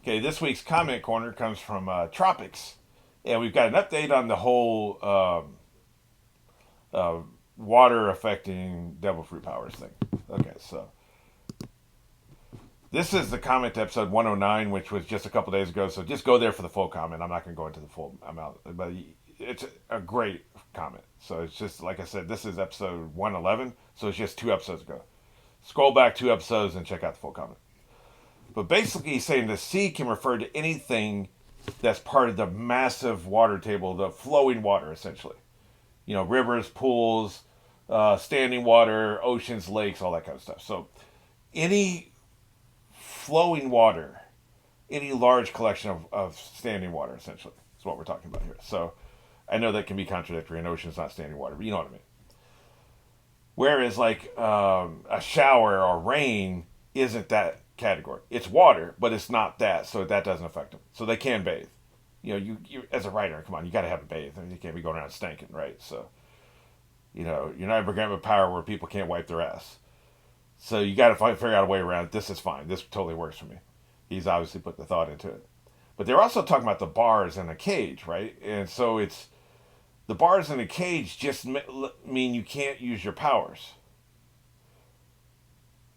Okay, this week's comment corner comes from Tropics, and we've got an update on the whole uh, water affecting devil fruit powers thing. Okay, so this is the comment to episode 109, which was just a couple days ago. So just go there for the full comment. I'm not going to go into the full amount, but it's a great comment. So it's just like I said, this is episode 111, so it's just 2 episodes ago. Scroll back 2 episodes and check out the full comment. But basically, he's saying the sea can refer to anything that's part of the massive water table, the flowing water, essentially. You know, rivers, pools, standing water, oceans, lakes, all that kind of stuff. So, any flowing water, any large collection of standing water, essentially, is what we're talking about here. So, I know that can be contradictory. An ocean's not standing water, but you know what I mean. Whereas, like a shower or rain isn't that category. It's water, but it's not that, so that doesn't affect them. So they can bathe. You know, you as a writer, come on, you got to have a bathe. I mean, you can't be going around stinking, right? So, you know, you're not ever going to have a power where people can't wipe their ass. So you got to figure out a way around it. This is fine. This totally works for me. He's obviously put the thought into it. But they're also talking about the bars and the cage, right? And so it's the bars in the cage just mean you can't use your powers.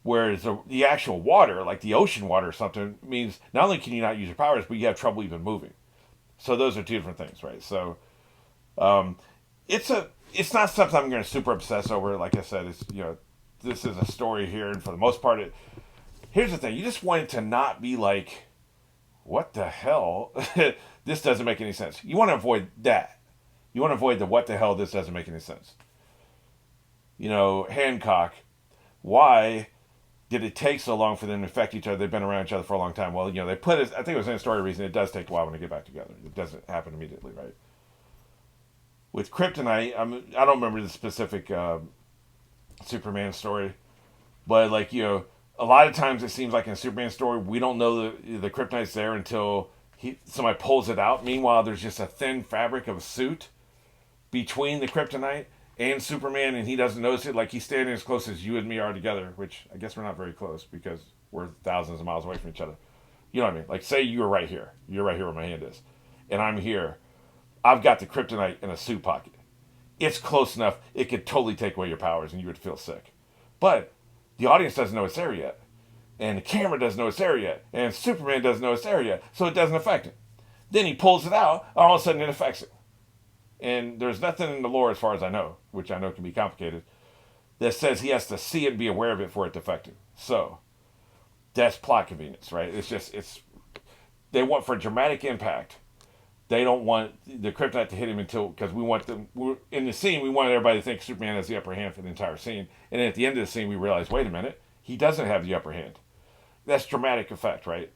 Whereas the actual water, like the ocean water or something, means not only can you not use your powers, but you have trouble even moving. So those are two different things, right? So um, it's not something I'm going to super obsess over. Like I said, it's this is a story here, and for the most part, here's the thing: you just want it to not be like, what the hell? This doesn't make any sense. You want to avoid that. You want to avoid the what the hell? This doesn't make any sense. You know, Hancock. Why did it take so long for them to infect each other? They've been around each other for a long time. Well, they put it. I think it was in a story reason. It does take a while when they get back together. It doesn't happen immediately, right? With Kryptonite, I don't remember the specific Superman story, but like a lot of times it seems like in a Superman story we don't know the Kryptonite's there until somebody pulls it out. Meanwhile, there's just a thin fabric of a suit between the Kryptonite and Superman, and he doesn't notice it. Like he's standing as close as you and me are together, which I guess we're not very close because we're thousands of miles away from each other. You know what I mean? Like say you're right here. You're right here where my hand is, and I'm here. I've got the Kryptonite in a suit pocket. It's close enough. It could totally take away your powers, and you would feel sick. But the audience doesn't know it's there yet, and the camera doesn't know it's there yet, and Superman doesn't know it's there yet, so it doesn't affect it. Then he pulls it out, all of a sudden it affects it. And there's nothing in the lore, as far as I know, which I know can be complicated, that says he has to see it and be aware of it for it to affect him. So that's plot convenience, right? It's they want for dramatic impact. They don't want the Kryptonite to hit him because we want them in the scene. We want everybody to think Superman has the upper hand for the entire scene, and then at the end of the scene, we realize, wait a minute, he doesn't have the upper hand. That's dramatic effect, right?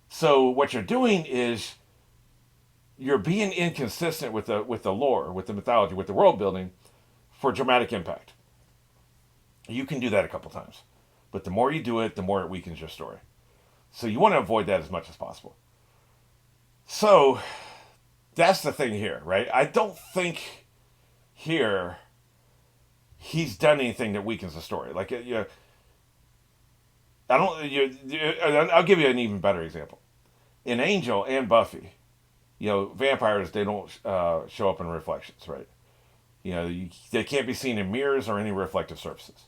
So what you're doing is you're being inconsistent with the lore, with the mythology, with the world building for dramatic impact. You can do that a couple times, but the more you do it, the more it weakens your story. So you want to avoid that as much as possible. So that's the thing here, right? I don't think here he's done anything that weakens the story. Like I don't. I'll give you an even better example. In Angel and Buffy, vampires, they don't show up in reflections, right? They can't be seen in mirrors or any reflective surfaces.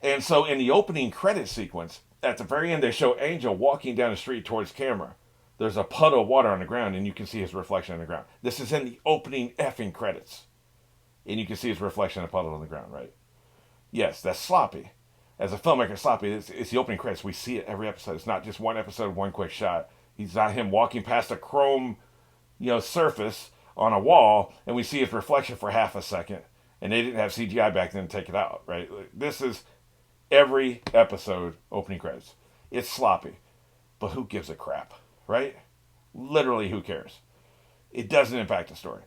And so in the opening credit sequence, at the very end, they show Angel walking down the street towards camera. There's a puddle of water on the ground, and you can see his reflection on the ground. This is in the opening effing credits. And you can see his reflection in a puddle on the ground, right? Yes, that's sloppy. As a filmmaker, sloppy. It's the opening credits. We see it every episode. It's not just one episode, one quick shot. He's not him walking past a chrome, surface on a wall, and we see his reflection for half a second. And they didn't have CGI back then to take it out, right? This is every episode opening credits. It's sloppy, but who gives a crap, right? Literally, who cares? It doesn't impact the story.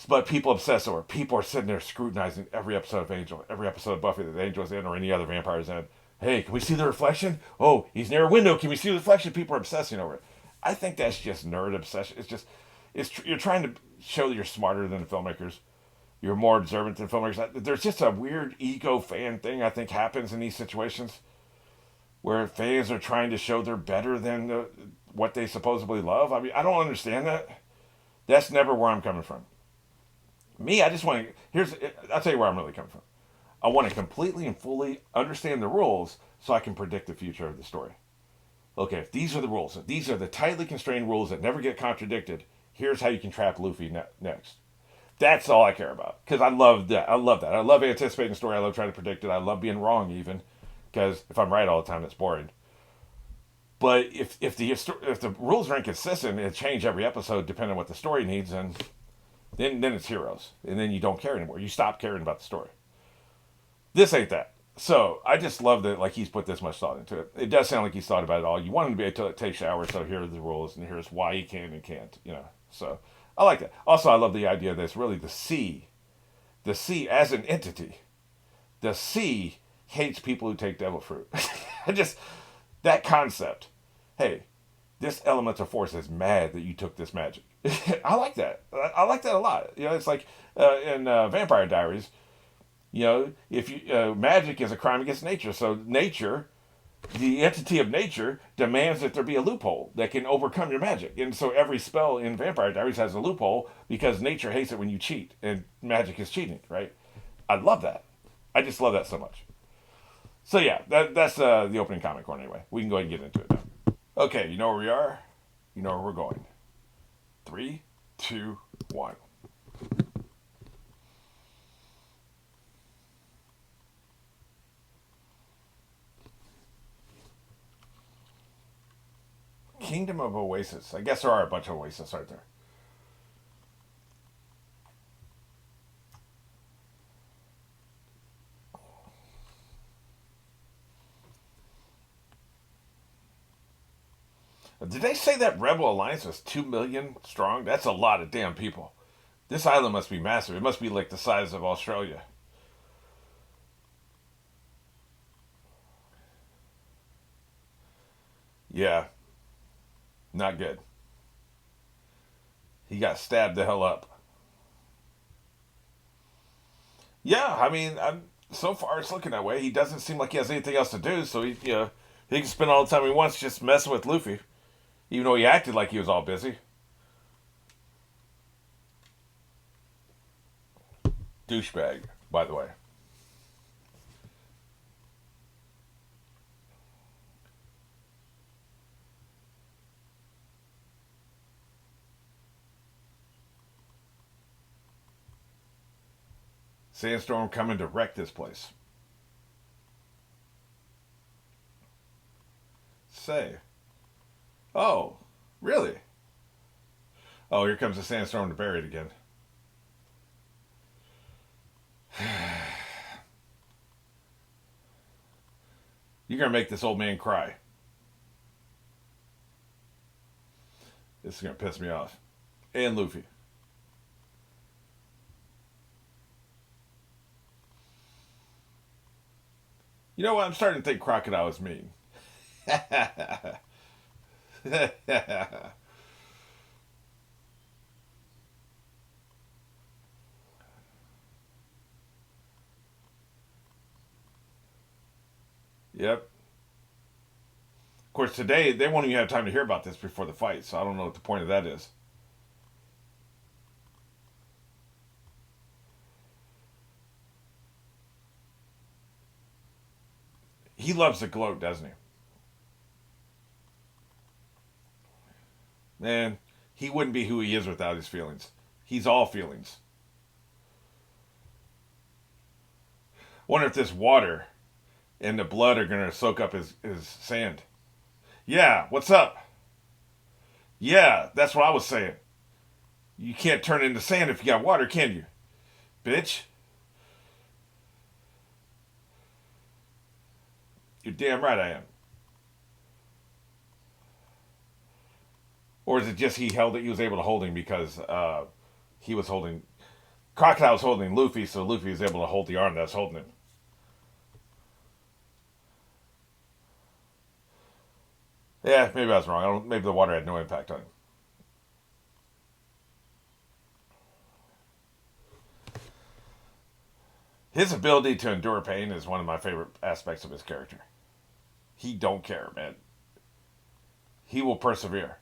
But people obsess over it. People are sitting there scrutinizing every episode of Angel, every episode of Buffy that the Angel's in or any other vampire's in. Hey, can we see the reflection? Oh, he's near a window. Can we see the reflection? People are obsessing over it. I think that's just nerd obsession. You're trying to show that you're smarter than the filmmakers. You're more observant than filmmakers. There's just a weird ego fan thing I think happens in these situations. where fans are trying to show they're better than what they supposedly love. I mean, I don't understand that. That's never where I'm coming from. Me, I just want to. I'll tell you where I'm really coming from. I want to completely and fully understand the rules so I can predict the future of the story. Okay, if these are the rules, if these are the tightly constrained rules that never get contradicted, here's how you can trap Luffy next. That's all I care about because I love that. I love that. I love anticipating the story. I love trying to predict it. I love being wrong even because if I'm right all the time, it's boring. But if the rules are inconsistent and change every episode depending on what the story needs, and then it's heroes, and then you don't care anymore. You stop caring about the story. This ain't that. So I just love that like he's put this much thought into it. It does sound like he's thought about it all. You want him to be able to take showers, so here are the rules, and here's why he can and can't. So I like that. Also, I love the idea that it's really the sea as an entity. The sea hates people who take devil fruit. I just that concept. Hey, this elemental force is mad that you took this magic. I like that. I like that a lot. It's like in Vampire Diaries. If you magic is a crime against nature, so nature, the entity of nature, demands that there be a loophole that can overcome your magic, and so every spell in Vampire Diaries has a loophole because nature hates it when you cheat, and magic is cheating, right? I love that. I just love that so much. So yeah, that's the opening comic corner anyway. We can go ahead and get into it now. Okay, you know where we are, you know where we're going. 3, 2, 1. Kingdom of Oasis. I guess there are a bunch of Oasis, aren't there? Did they say that Rebel Alliance was 2 million strong? That's a lot of damn people. This island must be massive. It must be like the size of Australia. Yeah, not good. He got stabbed the hell up. Yeah, I mean, so far it's looking that way. He doesn't seem like he has anything else to do, so he can spend all the time he wants just messing with Luffy, even though he acted like he was all busy. Douchebag, by the way. Sandstorm coming to wreck this place. Say. Oh, really? Oh, here comes the sandstorm to bury it again. You're gonna make this old man cry. This is gonna piss me off. And Luffy. You know what? I'm starting to think Crocodile is mean. Yep. Of course, today they won't even have time to hear about this before the fight, so I don't know what the point of that is. He loves to gloat, doesn't he? Man, he wouldn't be who he is without his feelings. He's all feelings. Wonder if this water and the blood are gonna soak up his sand. Yeah, what's up? Yeah, that's what I was saying. You can't turn it into sand if you got water, can you? Bitch. You're damn right I am. Or is it just he held it? He was able to hold him because he was holding. Crocodile was holding Luffy, so Luffy was able to hold the arm that's holding him. Yeah, maybe I was wrong. Maybe the water had no impact on him. His ability to endure pain is one of my favorite aspects of his character. He don't care, man. He will persevere.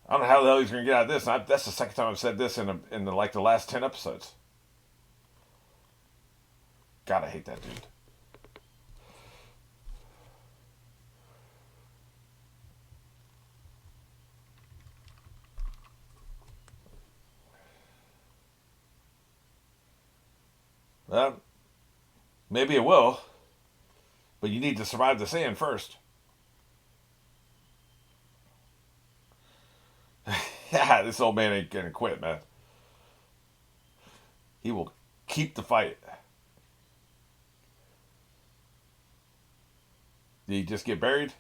I don't know how the hell he's going to get out of this. That's the second time I've said this in the last 10 episodes. God, I hate that dude. Well, maybe it will, but you need to survive the sand first. Yeah, this old man ain't gonna quit, man. He will keep the fight. Did he just get buried?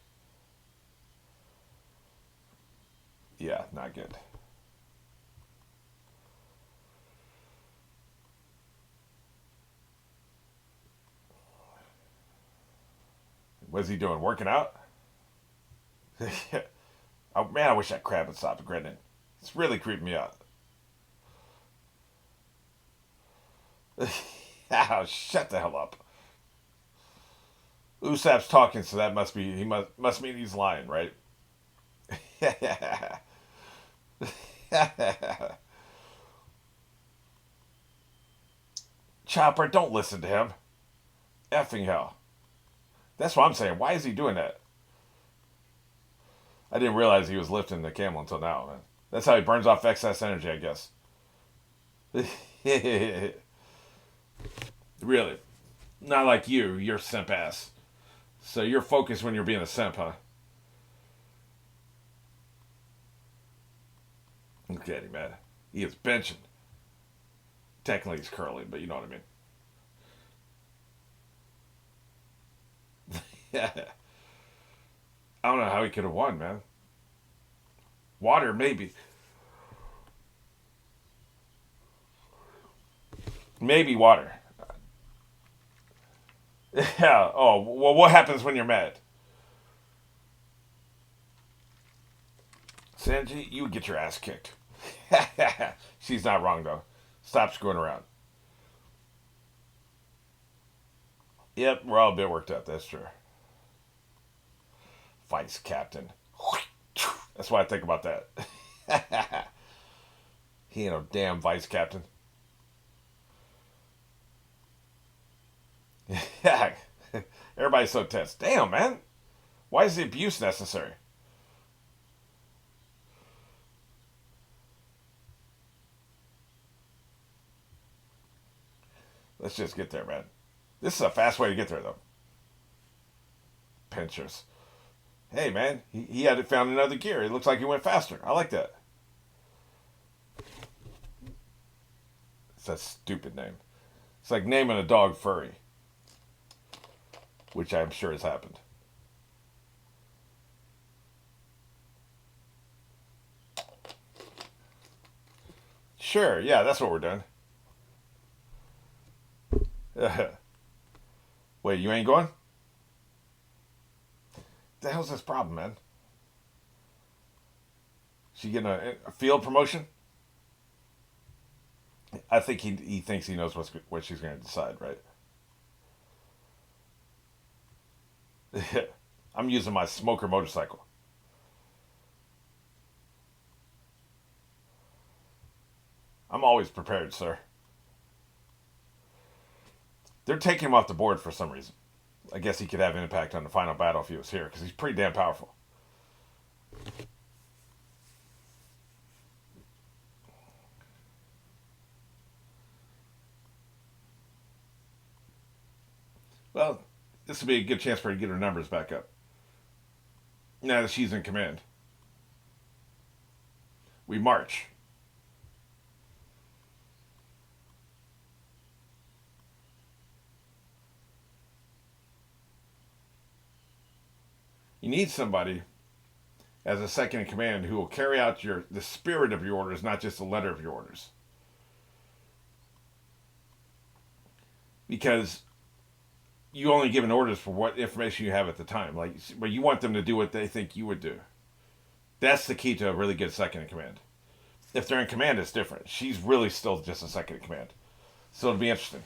Yeah, not good. What's he doing? Working out? Oh man, I wish that crab would stop grinning. It's really creeping me out. Oh, shut the hell up. Usopp's talking, so that must be he must mean he's lying, right? Chopper, don't listen to him. Effing hell. That's what I'm saying. Why is he doing that? I didn't realize he was lifting the camel until now, man. That's how he burns off excess energy, I guess. Really. Not like you're simp ass. So you're focused when you're being a simp, huh? Look at him, man. He is benching. Technically he's curling, but you know what I mean. Yeah. I don't know how he could have won, man. Water, maybe. Maybe water. Yeah. Oh, well, what happens when you're mad? Sanji, you would get your ass kicked. She's not wrong, though. Stop screwing around. Yep, we're all a bit worked up. That's true. Vice captain. That's why I think about that. He ain't no damn vice captain. Yeah. Everybody's so tense. Damn, man. Why is the abuse necessary? Let's just get there, man. This is a fast way to get there, though. Pinchers. Hey, man, he had found another gear. It looks like he went faster. I like that. It's a stupid name. It's like naming a dog Furry, which I'm sure has happened. Sure, yeah, that's what we're doing. Wait, you ain't going? The hell's this problem, man? She getting a field promotion? I think he thinks he knows what she's going to decide, right? I'm using my smoker motorcycle. I'm always prepared, sir. They're taking him off the board for some reason. I guess he could have an impact on the final battle if he was here, because he's pretty damn powerful. Well, this would be a good chance for her to get her numbers back up. Now that she's in command. We march. You need somebody as a second in command who will carry out the spirit of your orders, not just the letter of your orders. Because you only given orders for what information you have at the time. But you want them to do what they think you would do. That's the key to a really good second in command. If they're in command, it's different. She's really still just a second in command. So it'll be interesting.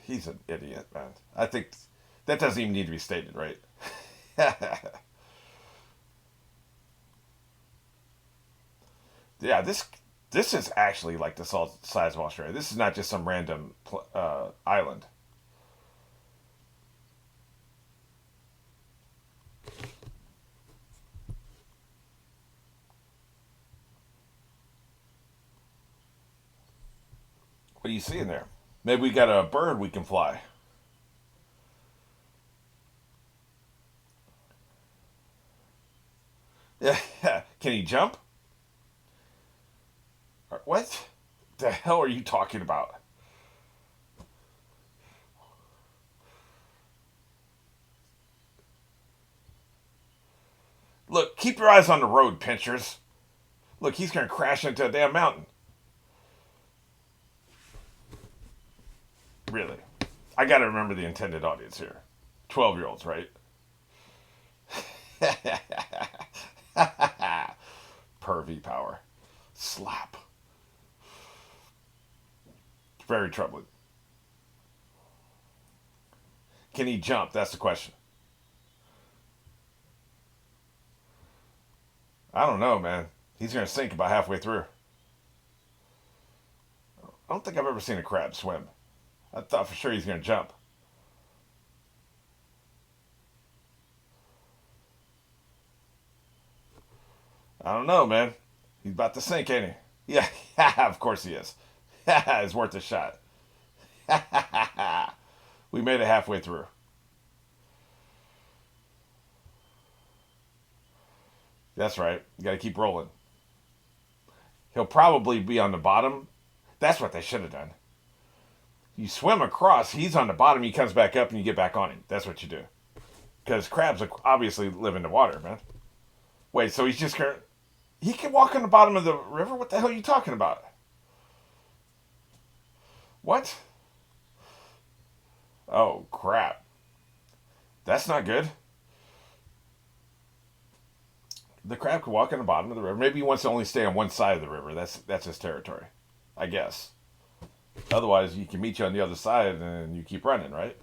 He's an idiot, man. I think that doesn't even need to be stated, right? Yeah, this is actually like the size of Australia. This is not just some random island. What are you seeing there? Maybe we got a bird we can fly. Yeah, can he jump? What the hell are you talking about? Look, keep your eyes on the road, pinchers. Look, he's gonna crash into a damn mountain. Really? I gotta remember the intended audience here. 12-year-olds, right? Pervy power. Slap. Very troubling. Can he jump? That's the question. I don't know, man. He's gonna sink about halfway through. I don't think I've ever seen a crab swim. I thought for sure he's gonna jump. I don't know, man. He's about to sink, ain't he? Yeah, of course he is. It's worth a shot. We made it halfway through. That's right. You got to keep rolling. He'll probably be on the bottom. That's what they should have done. You swim across, he's on the bottom, he comes back up, and you get back on him. That's what you do. Because crabs obviously live in the water, man. Wait, so he's just going to. He can walk on the bottom of the river? What the hell are you talking about? What? Oh, crap. That's not good. The crab can walk on the bottom of the river. Maybe he wants to only stay on one side of the river. That's his territory, I guess. Otherwise, he can meet you on the other side and you keep running, right?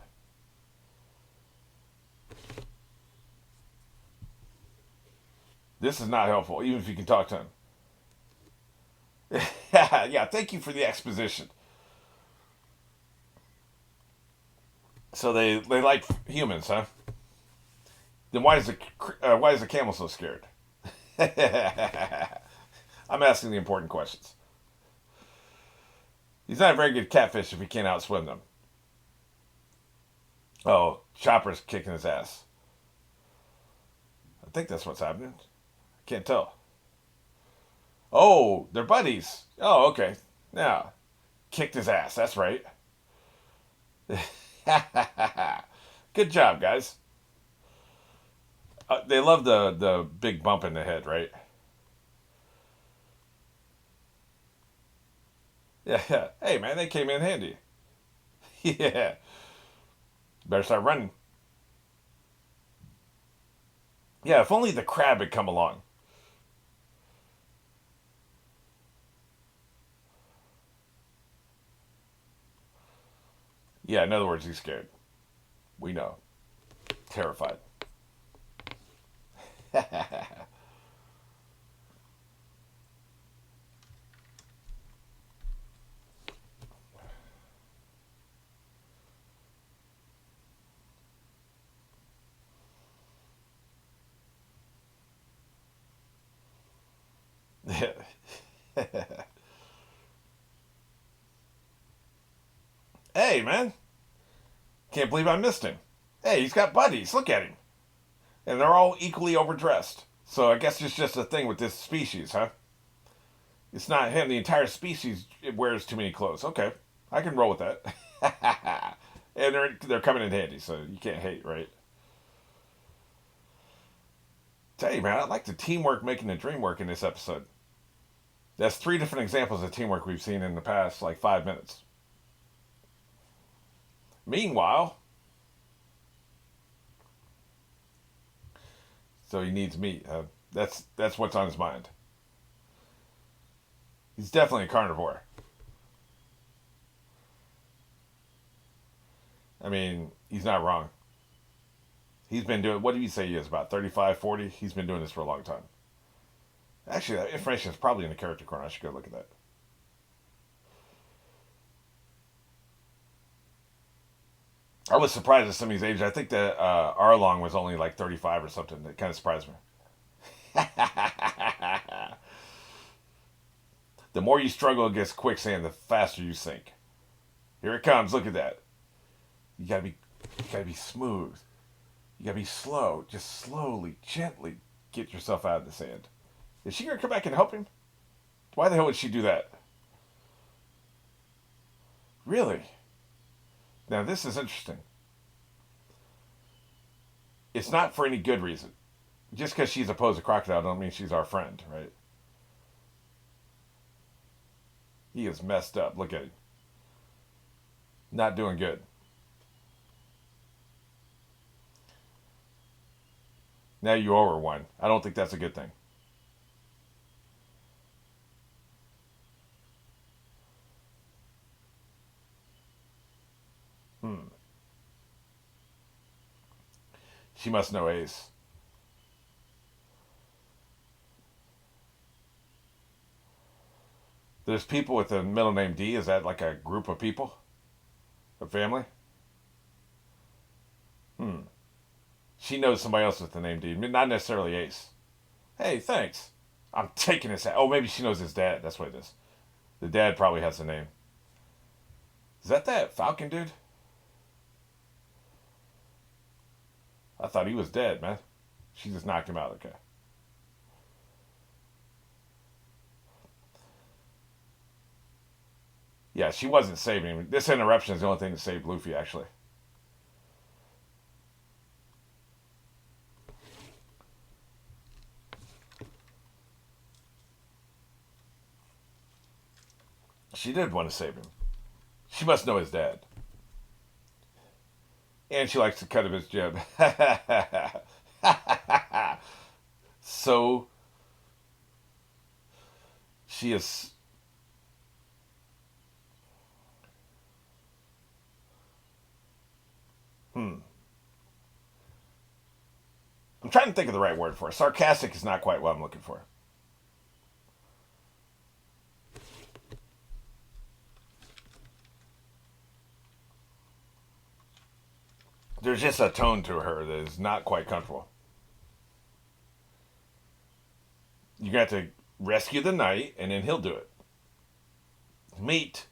This is not helpful, even if you can talk to him. Yeah, thank you for the exposition. So they like humans, huh? Then why is the camel so scared? I'm asking the important questions. He's not a very good catfish if he can't outswim them. Oh, Chopper's kicking his ass. I think that's what's happening. Can't tell. Oh, they're buddies. Oh, okay. Now, kicked his ass. That's right. Good job, guys. They love the big bump in the head, right? Yeah. Hey, man, they came in handy. Yeah. Better start running. Yeah, if only the crab had come along. Yeah, in other words, he's scared. We know. Terrified. Hey, man. Can't believe I missed him. Hey, he's got buddies. Look at him. And they're all equally overdressed. So I guess it's just a thing with this species, huh? It's not him. The entire species wears too many clothes. Okay, I can roll with that. And they're coming in handy, so you can't hate, right? Tell you, man, I like the teamwork making the dream work in this episode. That's three different examples of teamwork we've seen in the past, like 5 minutes. Meanwhile, so he needs meat. That's what's on his mind. He's definitely a carnivore. I mean, he's not wrong. He's been doing, what do you say he is, about 35, 40? He's been doing this for a long time. Actually, that information is probably in the character corner. I should go look at that. I was surprised at some of these ages. I think that Arlong was only like 35 or something. That kind of surprised me. The more you struggle against quicksand, the faster you sink. Here it comes. Look at that. You gotta be smooth. You gotta be slow. Just slowly, gently get yourself out of the sand. Is she gonna come back and help him? Why the hell would she do that? Really? Now this is interesting. It's not for any good reason. Just because she's opposed to crocodile don't mean she's our friend, right? He is messed up. Look at him. Not doing good. Now you owe her one. I don't think that's a good thing. Hmm. She must know Ace. There's people with the middle name D. Is that like a group of people? A family? Hmm. She knows somebody else with the name D. Not necessarily Ace. Hey, thanks. I'm taking his hat. Oh, maybe she knows his dad. That's what it is. The dad probably has the name. Is that Falcon dude? I thought he was dead, man. She just knocked him out. Okay. Yeah, she wasn't saving him. This interruption is the only thing that saved Luffy, actually. She did want to save him. She must know his dad. And she likes to cut him his jib. So she is. Hmm. I'm trying to think of the right word for it. Sarcastic is not quite what I'm looking for. There's just a tone to her that is not quite comfortable. You got to rescue the knight, and then he'll do it. Meet.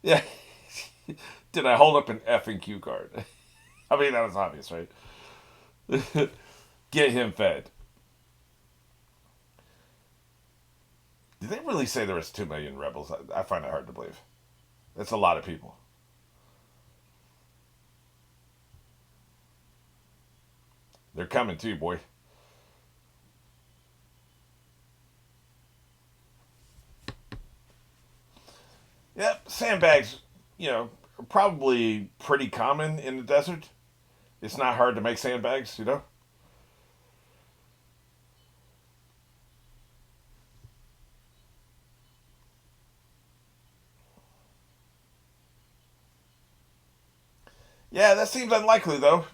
Yeah. Did I hold up an effing cue card? I mean, that was obvious, right? Get him fed. Did they really say there was 2 million rebels? I find it hard to believe. That's a lot of people. They're coming too, boy. Yep, sandbags, are probably pretty common in the desert. It's not hard to make sandbags. Yeah, that seems unlikely, though.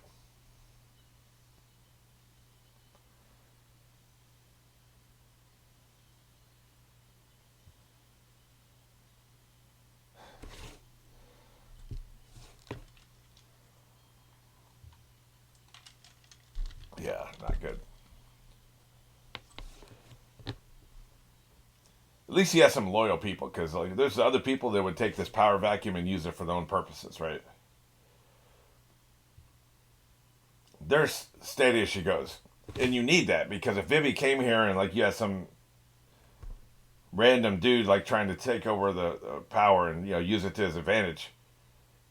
Yeah, not good. At least he has some loyal people, because like, there's other people that would take this power vacuum and use it for their own purposes, right? They're steady as she goes. And you need that, because if Vivi came here and like you had some random dude like trying to take over the power and use it to his advantage,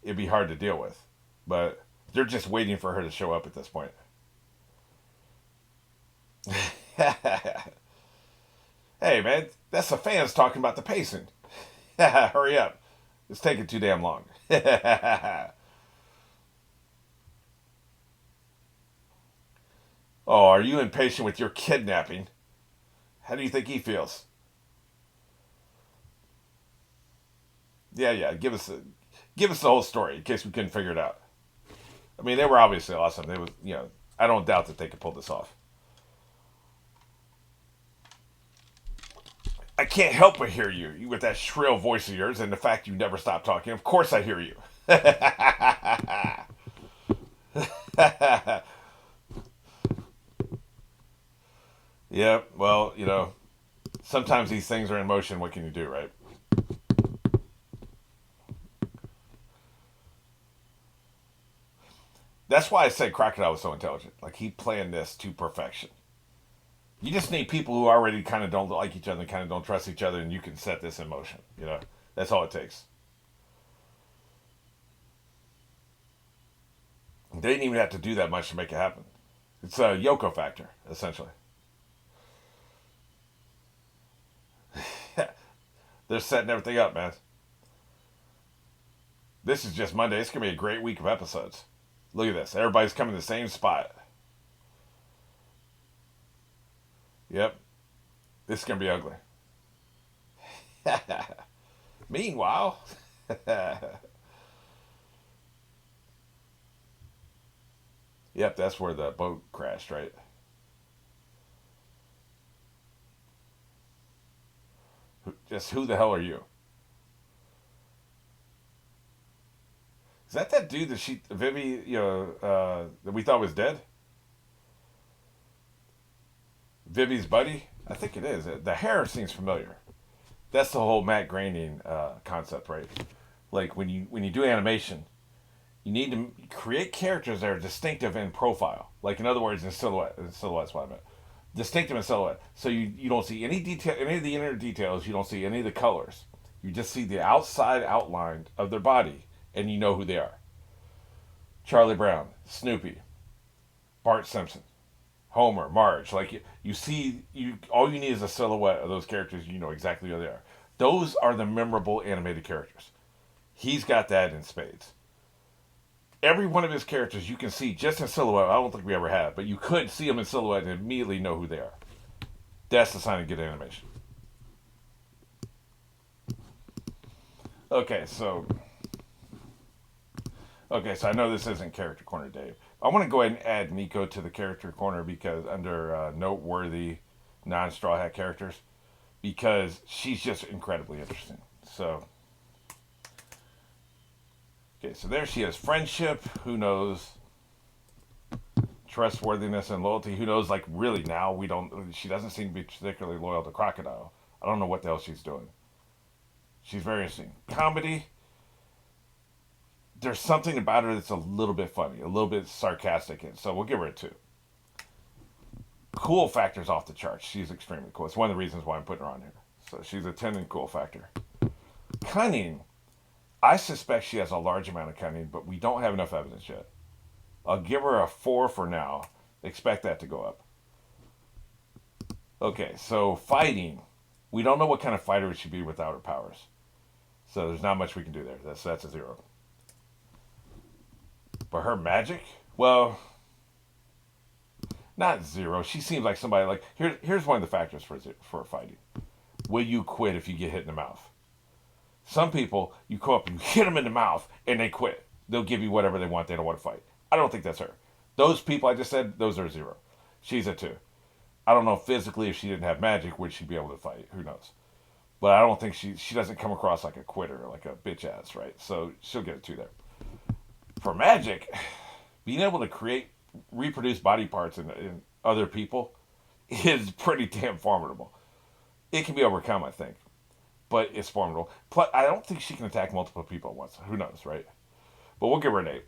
it'd be hard to deal with. But they're just waiting for her to show up at this point. Hey man, that's the fans talking about the pacing. Hurry up. It's taking too damn long. Oh, are you impatient with your kidnapping? How do you think he feels? Yeah, yeah. Give us the whole story in case we couldn't figure it out. I mean, they were obviously awesome. They was, I don't doubt that they could pull this off. I can't help but hear you with that shrill voice of yours and the fact you never stop talking. Of course, I hear you. Yeah, well, sometimes these things are in motion. What can you do, right? That's why I said Crocodile was so intelligent. Like, he planned this to perfection. You just need people who already kind of don't like each other and kind of don't trust each other, and you can set this in motion. That's all it takes. They didn't even have to do that much to make it happen. It's a Yoko factor, essentially. They're setting everything up, man. This is just Monday. It's gonna be a great week of episodes. Look at this. Everybody's coming to the same spot. Yep. This is gonna be ugly. Meanwhile, yep, that's where the boat crashed, right? Just who the hell are you? Is that dude that Vivi, that we thought was dead? Vivi's buddy? I think it is. The hair seems familiar. That's the whole Matt Groening concept, right? Like when you do animation, you need to create characters that are distinctive in profile. Like in other words, in silhouette. In silhouette's what I meant. Distinctive in silhouette. So you don't see any detail, any of the inner details. You don't see any of the colors. You just see the outside outline of their body, and you know who they are. Charlie Brown, Snoopy, Bart Simpson, Homer, Marge. Like you see, all you need is a silhouette of those characters. You know exactly who they are. Those are the memorable animated characters. He's got that in spades. Every one of his characters you can see just in silhouette. I don't think we ever have, but you could see them in silhouette and immediately know who they are. That's the sign of good animation. Okay, so I know this isn't character corner, Dave. I want to go ahead and add Nico to the character corner because under noteworthy non-straw hat characters, because she's just incredibly interesting. So, okay, so there she is. Friendship, who knows? Trustworthiness and loyalty, who knows? Like, really, now we don't. She doesn't seem to be particularly loyal to Crocodile. I don't know what the hell she's doing. She's very interesting. Comedy, there's something about her that's a little bit funny, a little bit sarcastic, and so we'll give her a two. Cool factor's off the charts. She's extremely cool. It's one of the reasons why I'm putting her on here. So she's a 10 in cool factor. Cunning, I suspect she has a large amount of cunning, but we don't have enough evidence yet. I'll give her a 4 for now. Expect that to go up. Okay, so fighting. We don't know what kind of fighter she'd be without her powers. So there's not much we can do there. That's a 0. But her magic? Well, not 0. She seems like somebody like here's one of the factors for fighting. Will you quit if you get hit in the mouth? Some people, you go up and you hit them in the mouth and they quit. They'll give you whatever they want. They don't want to fight. I don't think that's her. Those people I just said, those are 0. She's a 2. I don't know physically if she didn't have magic, would she be able to fight? Who knows? But I don't think she doesn't come across like a quitter, like a bitch ass, right? So she'll get a 2 there. For magic, being able to reproduce body parts in other people is pretty damn formidable. It can be overcome, I think, but it's formidable. Plus, I don't think she can attack multiple people at once. Who knows, right? But we'll give her an 8.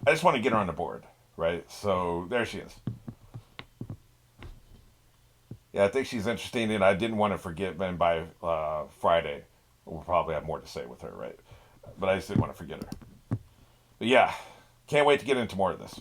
I just want to get her on the board, right? So there she is. Yeah, I think she's interesting, and I didn't want to forget, man, by Friday, we'll probably have more to say with her, right? But I just didn't want to forget her. But yeah, can't wait to get into more of this.